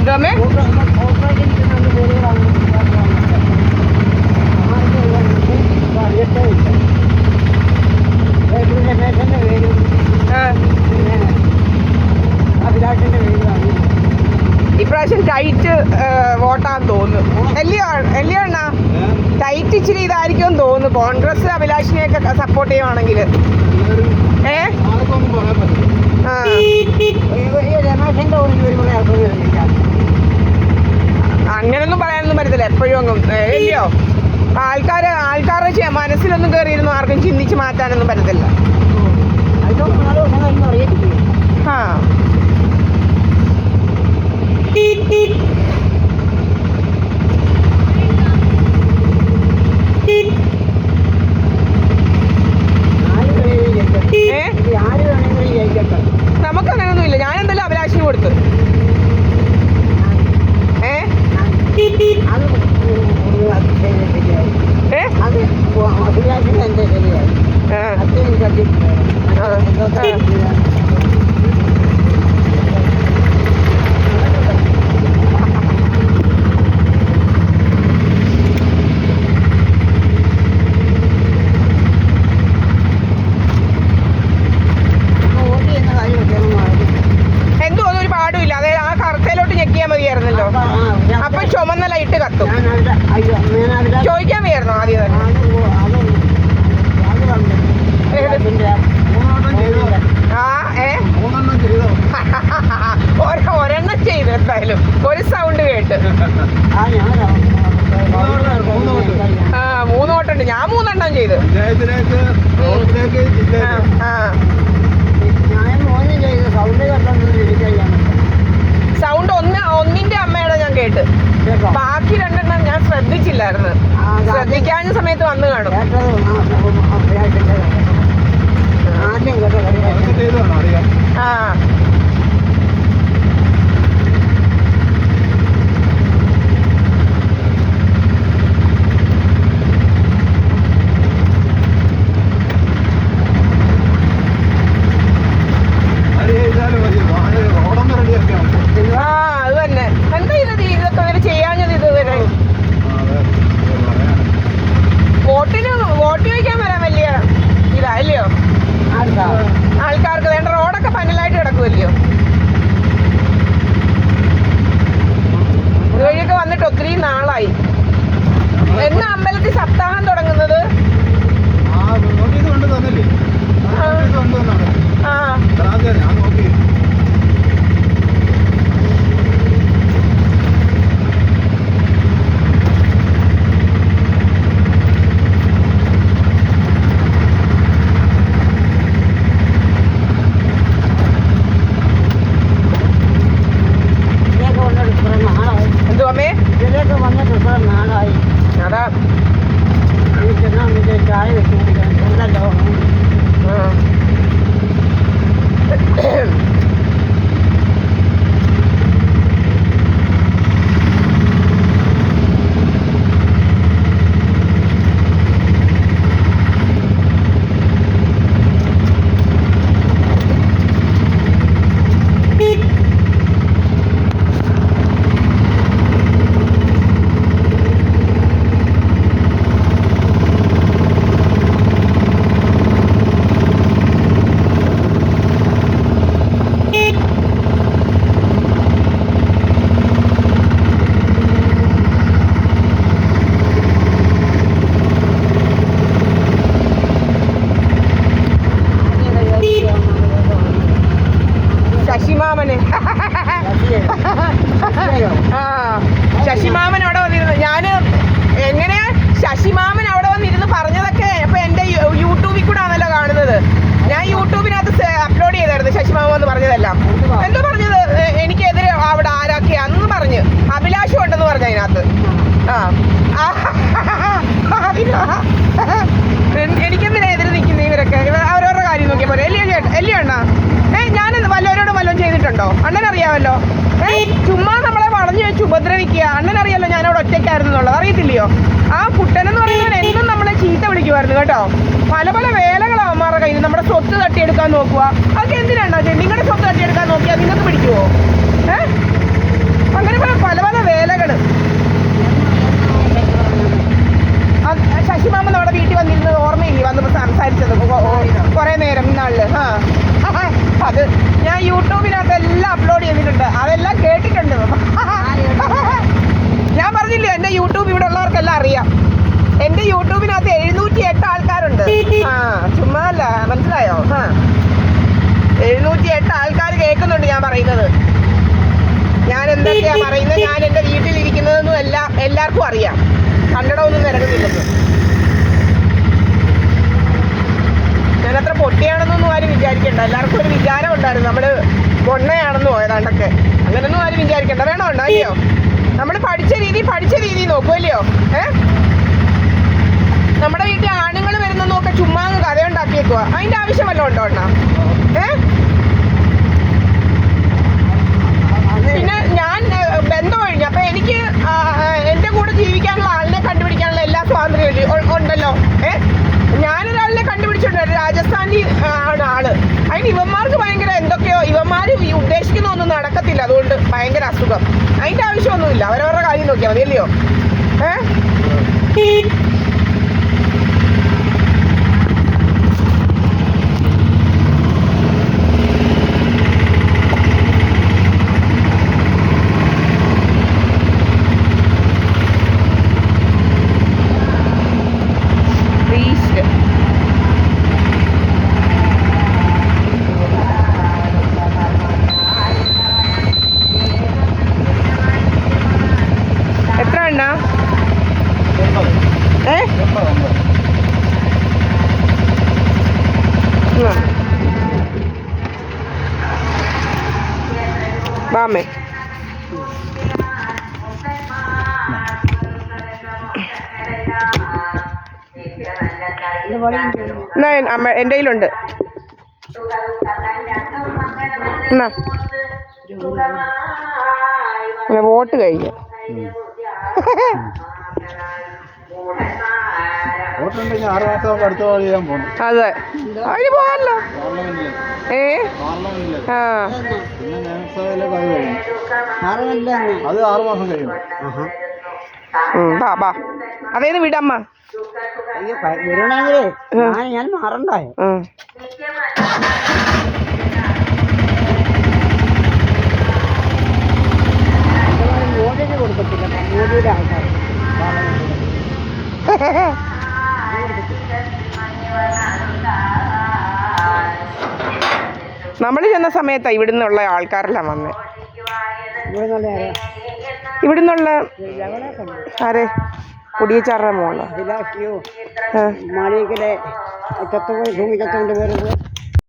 എന്തോമേ ഇപ്രാവശ്യം ടൈറ്റ് വോട്ടാന്ന് തോന്നുന്നു. എല്ലിയോ അണ്ണാ ടൈറ്റ് ഇച്ചിരി ഇതായിരിക്കും തോന്നുന്നു. കോൺഗ്രസ് അഭിലാഷിനെയൊക്കെ സപ്പോർട്ട് ചെയ്യുവാണെങ്കിൽ അങ്ങനൊന്നും പറയാനൊന്നും പറ്റത്തില്ല. എപ്പോഴും അങ്ങും എല്ലയോ ആൾക്കാരുടെ മനസ്സിലൊന്നും കയറിയിരുന്നു ആർക്കും ചിന്തിച്ച് മാറ്റാനൊന്നും പറ്റത്തില്ല. ആ നമുക്കങ്ങനൊന്നുമില്ല. ഞാൻ എന്തായാലും അഭിലാഷിന് കൊടുത്തു. അപ്പൊ ചുമന്ന ലൈറ്റ് കത്തും. ചോദിക്കാൻ വയ്യായിരുന്നോ ആദ്യം തന്നെ? ഒരെണ്ണം ചെയ്തു എന്തായാലും. ഒരു സൗണ്ട് കേട്ട്. ആ 3 വോട്ടുണ്ട്. ഞാൻ 3 ചെയ്ത്. സൗണ്ട് ഒന്നിന്റെ അമ്മയുടെ ഞാൻ കേട്ട്. ബാക്കി 2 ഞാൻ ശ്രദ്ധിച്ചില്ലായിരുന്നു. ശ്രദ്ധിക്കാഞ്ഞ സമയത്ത് വന്നു കാണും. ആ അത് തന്നെ. എന്താ ഇതൊക്കെ ഇവര് ചെയ്യാഞ്ഞത് ഇതുവരെ? വോട്ട് ചോദിക്കാൻ വരാൻ വലിയ ഇതല്ലയോ ആൾക്കാർക്ക്? വേണ്ട റോഡൊക്കെ പന്നലായിട്ട് കിടക്കുമല്ലയോ? ഇതുവഴിയൊക്കെ വന്നിട്ട് ഒത്തിരി നാളായി. എന്നാ അമ്പലത്തിൽ സപ്താഹം തുടങ്ങുന്നത്? ആ എന്തുവാമേ? അതാ ചായ വെച്ചോ. ശശിമാമന് ശശിമാമൻ അവിടെ വന്നിരുന്നു. ഞാന് എങ്ങനെയാ ശശിമാമൻ അവിടെ വന്നിരുന്ന് പറഞ്ഞതൊക്കെ ഇപ്പൊ എന്റെ യൂട്യൂബിൽ കൂടെ ആണല്ലോ കാണുന്നത്. ഞാൻ യൂട്യൂബിനകത്ത് അപ്ലോഡ് ചെയ്തായിരുന്നു ശശിമാമൻ എന്ന് പറഞ്ഞതെല്ലാം. എന്തോ പറഞ്ഞത് എനിക്കെതിരെ അവിടെ ആരാക്കിയാന്ന് പറഞ്ഞ് അഭിലാഷം ഉണ്ടെന്ന് പറഞ്ഞു അതിനകത്ത്. എനിക്കെന്തിനാ എതിരെ നിൽക്കുന്ന ഇവരൊക്കെ? അവരവരുടെ കാര്യം നോക്കിയാൽ പോലെ. എല്ലിയോ അണ്ണാ ഞാനെന്ന് വല്ലവരോടും വല്ലതും ചെയ്തിട്ടുണ്ടോ? അണ്ണനറിയാമല്ലോ. ചുമ്മാ നമ്മളെ വളഞ്ഞു വെച്ച് ഉപദ്രവിക്കുക. അണ്ണനറിയാലോ ഞാനവിടെ ഒറ്റയ്ക്കായിരുന്നു എന്നുള്ളത്. അറിയത്തില്ലയോ? ആ കുട്ടനെന്ന് പറയുന്നത് എന്നും നമ്മളെ ചീത്ത വിളിക്കുമായിരുന്നു കേട്ടോ. പല പല വേലകളാണ് അവന്മാരുടെ കയ്യിൽ. നമ്മുടെ സ്വത്ത് തട്ടിയെടുക്കാൻ നോക്കുക. അതൊക്കെ എന്തിനാണോ? നിങ്ങളുടെ സ്വത്ത് തട്ടിയെടുക്കാൻ നോക്കിയാൽ നിങ്ങൾക്ക് പിടിക്കുമോ? അങ്ങനെ 708 ആൾക്കാർ കേൾക്കുന്നുണ്ട് ഞാൻ പറയുന്നത്. ഞാൻ എന്തൊക്കെയാ പറയുന്നത്, ഞാൻ എൻ്റെ വീട്ടിലിരിക്കുന്നതെന്നും എല്ലാവർക്കും അറിയാം. കന്നഡമൊന്നും നിരക്കുന്നില്ലെന്ന്. ഞാനത്ര പൊട്ടിയാണെന്നൊന്നും ആരും വിചാരിക്കണ്ട. എല്ലാവർക്കും ഒരു വിചാരം ഉണ്ടായിരുന്നു നമ്മൾ പൊണ്ണയാണെന്ന് പോയതാണ്ടൊക്കെ. അങ്ങനെയൊന്നും ആരും വിചാരിക്കണ്ട. വേണോ ഉണ്ടോ അല്ലയോ? നമ്മൾ പഠിച്ച രീതി നോക്കുമല്ലയോ? നമ്മുടെ വീട്ടിൽ ആണുങ്ങൾ വരുന്നതൊക്കെ ചുമ്മാ കഥയുണ്ടാക്കിയേക്കുക. അതിൻ്റെ ആവശ്യം വല്ലതും ഉണ്ടോ അണ്ണാ? പിന്നെ ഞാൻ ബന്ധം കഴിഞ്ഞു. അപ്പം എനിക്ക് എൻ്റെ കൂടെ ജീവിക്കാനുള്ള ആളിനെ കണ്ടുപിടിക്കാനുള്ള എല്ലാ സ്വാതന്ത്ര്യവും ഉണ്ടല്ലോ. ഞാനൊരാളിനെ കണ്ടുപിടിച്ചിട്ടുണ്ട്. രാജസ്ഥാനി ആണ് ആള്. അതിന് ഇവന്മാർക്ക് ഭയങ്കര എന്തൊക്കെയോ, ഇവന്മാർ ഉദ്ദേശിക്കുന്ന ഒന്നും നടക്കത്തില്ല. അതുകൊണ്ട് ഭയങ്കര അസുഖം. അതിൻ്റെ ആവശ്യമൊന്നുമില്ല. അവരവരുടെ കാര്യം നോക്കിയാൽ മതി അല്ലയോ? എത്ര എണ്ണ? വാമേ അമ്മ എൻ്റെ കയ്യിലുണ്ട്. എന്നാ വോട്ട് കഴിഞ്ഞു. അതെ, അതിന് പോകാമല്ലോ. അത് 6 മാസം കഴിയും. ബാ അതേന്ന് വിടമ്മ. ഞാൻ മാറണ്ടായോ? മോദിന് കൊടുക്കത്തില്ല. മോദിയുടെ ആൾക്കാർ നമ്മൾ ചെന്ന സമയത്താ ഇവിടുന്നുള്ള ആൾക്കാരെല്ലാം വന്നേ. ഇവിടുന്നുള്ള ആരെ? കുടിയച്ചാറുടെ മോളോ? മാളികയിലെ ഭൂമി ചത്തുകൊണ്ട് പേര്